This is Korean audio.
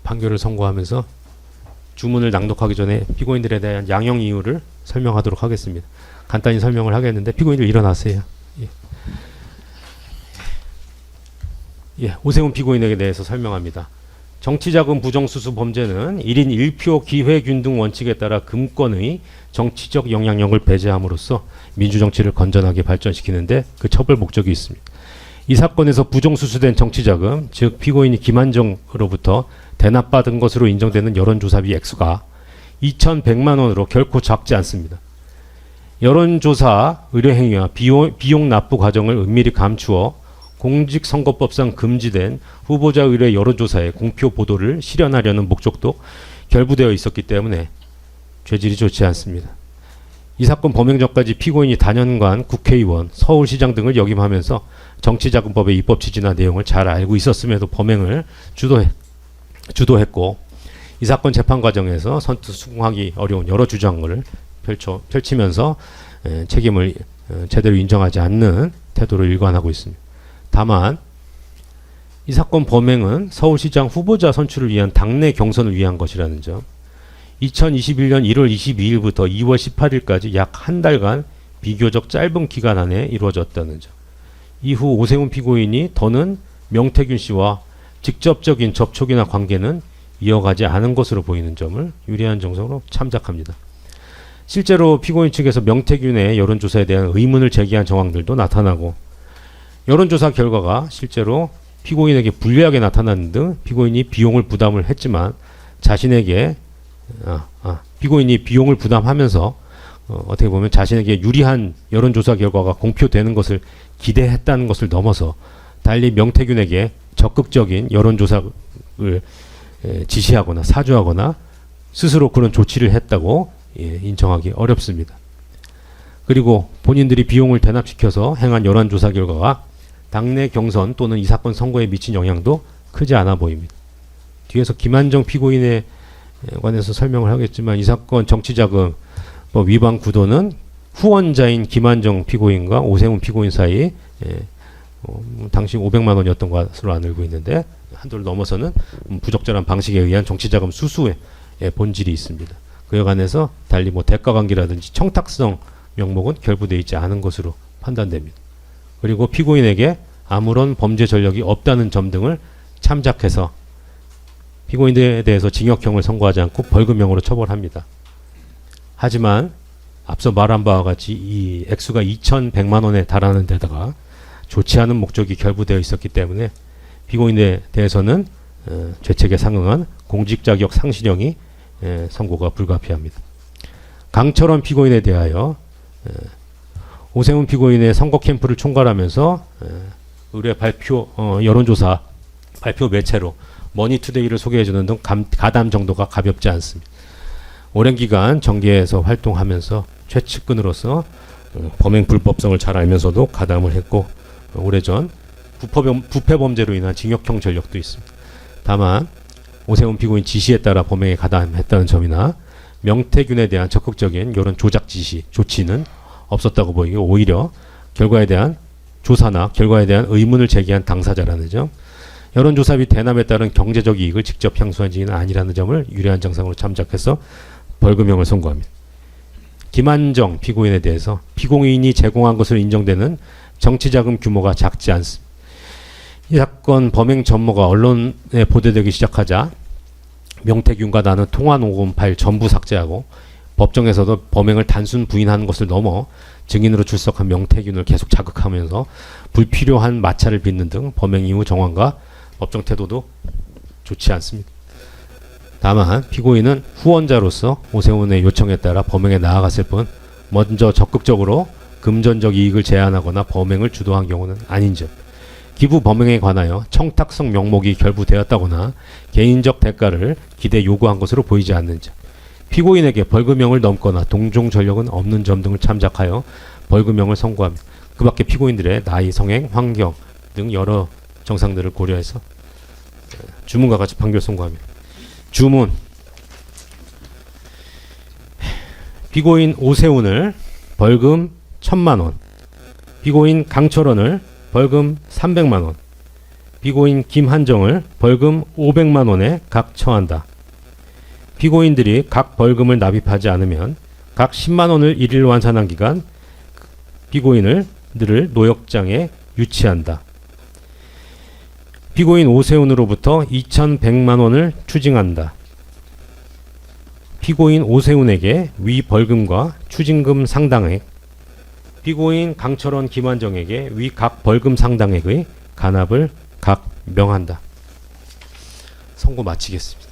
판결을 선고하면서 주문을 낭독하기 전에 피고인들에 대한 양형 이유를 설명하도록 하겠습니다. 간단히 설명을 하겠는데 피고인들 일어나세요. 오세훈 피고인에게 대해서 설명합니다. 정치자금 부정수수 범죄는 1인 1표 기회균등 원칙에 따라 금권의 정치적 영향력을 배제함으로써 민주정치를 건전하게 발전시키는데 그 처벌 목적이 있습니다. 이 사건에서 부정수수된 정치자금, 즉 피고인이 김한정으로부터 대납받은 것으로 인정되는 여론조사비 액수가 2,100만 원으로 결코 작지 않습니다. 여론조사 의뢰행위와 비용 납부 과정을 은밀히 감추어 공직선거법상 금지된 후보자 의뢰 여론조사의 공표 보도를 실현하려는 목적도 결부되어 있었기 때문에 죄질이 좋지 않습니다. 이 사건 범행 전까지 피고인이 다년간 국회의원, 서울시장 등을 역임하면서 정치자금법의 입법 취지나 내용을 잘 알고 있었음에도 범행을 주도했고 이 사건 재판 과정에서 선뜻 수긍하기 어려운 여러 주장을 펼치면서 책임을 제대로 인정하지 않는 태도를 일관하고 있습니다. 다만 이 사건 범행은 서울시장 후보자 선출을 위한 당내 경선을 위한 것이라는 점, 2021년 1월 22일부터 2월 18일까지 약 한 달간 비교적 짧은 기간 안에 이루어졌다는 점, 이후 오세훈 피고인이 더는 명태균 씨와 직접적인 접촉이나 관계는 이어가지 않은 것으로 보이는 점을 유리한 정성으로 참작합니다. 실제로 피고인 측에서 명태균의 여론조사에 대한 의문을 제기한 정황들도 나타나고 여론조사 결과가 실제로 피고인에게 불리하게 나타나는 등 피고인이 비용을 부담을 했지만 자신에게 피고인이 비용을 부담하면서 어떻게 보면 자신에게 유리한 여론조사 결과가 공표되는 것을 기대했다는 것을 넘어서 달리 명태균에게 적극적인 여론조사를 지시하거나 사주하거나 스스로 그런 조치를 했다고 인정하기 어렵습니다. 그리고 본인들이 비용을 대납시켜서 행한 여론조사 결과가 당내 경선 또는 이 사건 선거에 미친 영향도 크지 않아 보입니다. 뒤에서 김한정 피고인에 관해서 설명을 하겠지만 이 사건 정치자금 위반 구도는 후원자인 김한정 피고인과 오세훈 피고인 사이 당시 500만 원이었던 것으로 알고 있는데 한도를 넘어서는 부적절한 방식에 의한 정치자금 수수의 본질이 있습니다. 그에 관해서 달리 대가관계라든지 청탁성 명목은 결부되어 있지 않은 것으로 판단됩니다. 그리고 피고인에게 아무런 범죄 전력이 없다는 점 등을 참작해서 피고인들에 대해서 징역형을 선고하지 않고 벌금형으로 처벌합니다. 하지만 앞서 말한 바와 같이 이 액수가 2,100만 원에 달하는 데다가 좋지 않은 목적이 결부되어 있었기 때문에 피고인에 대해서는 죄책에 상응한 공직자격 상실형이 선고가 불가피합니다. 강철원 피고인에 대하여 오세훈 피고인의 선거 캠프를 총괄하면서 의뢰 발표 여론조사 발표 매체로 머니투데이를 소개해주는 등 가담 정도가 가볍지 않습니다. 오랜 기간 정계에서 활동하면서 최측근으로서 범행 불법성을 잘 알면서도 가담을 했고 오래전 부패 범죄로 인한 징역형 전력도 있습니다. 다만 오세훈 피고인 지시에 따라 범행에 가담했다는 점이나 명태균에 대한 적극적인 여론 조작 지시, 조치는 없었다고 보이고 오히려 결과에 대한 조사나 결과에 대한 의문을 제기한 당사자라는 점, 여론조사비 대납에 따른 경제적 이익을 직접 향수한 지는 아니라는 점을 유리한 정상으로 참작해서 벌금형을 선고합니다. 김한정 피고인에 대해서 피고인이 제공한 것으로 인정되는 정치자금 규모가 작지 않습니다. 이 사건 범행 전모가 언론에 보도되기 시작하자 명태균과 나는 통화 녹음 파일 전부 삭제하고 법정에서도 범행을 단순 부인하는 것을 넘어 증인으로 출석한 명태균을 계속 자극하면서 불필요한 마찰을 빚는 등 범행 이후 정황과 법정 태도도 좋지 않습니다. 다만 피고인은 후원자로서 오세훈의 요청에 따라 범행에 나아갔을 뿐 먼저 적극적으로 금전적 이익을 제한하거나 범행을 주도한 경우는 아닌 점, 기부 범행에 관하여 청탁성 명목이 결부되었다거나 개인적 대가를 기대 요구한 것으로 보이지 않는 점, 피고인에게 벌금형을 넘거나 동종 전력은 없는 점 등을 참작하여 벌금형을 선고합니다. 그 밖에 피고인들의 나이, 성행, 환경 등 여러 정상들을 고려해서 주문과 같이 판결 선고합니다. 주문. 피고인 오세훈을 벌금 1,000만 원, 피고인 강철원을 벌금 300만 원, 피고인 김한정을 벌금 500만 원에 각 처한다. 피고인들이 각 벌금을 납입하지 않으면 각 10만 원을 일일 완산한 기간 피고인을 노역장에 유치한다. 피고인 오세훈으로부터 2,100만 원을 추징한다. 피고인 오세훈에게 위 벌금과 추징금 상당액, 피고인 강철원 김한정에게 위 각 벌금 상당액의 간합을 각 명한다. 선고 마치겠습니다.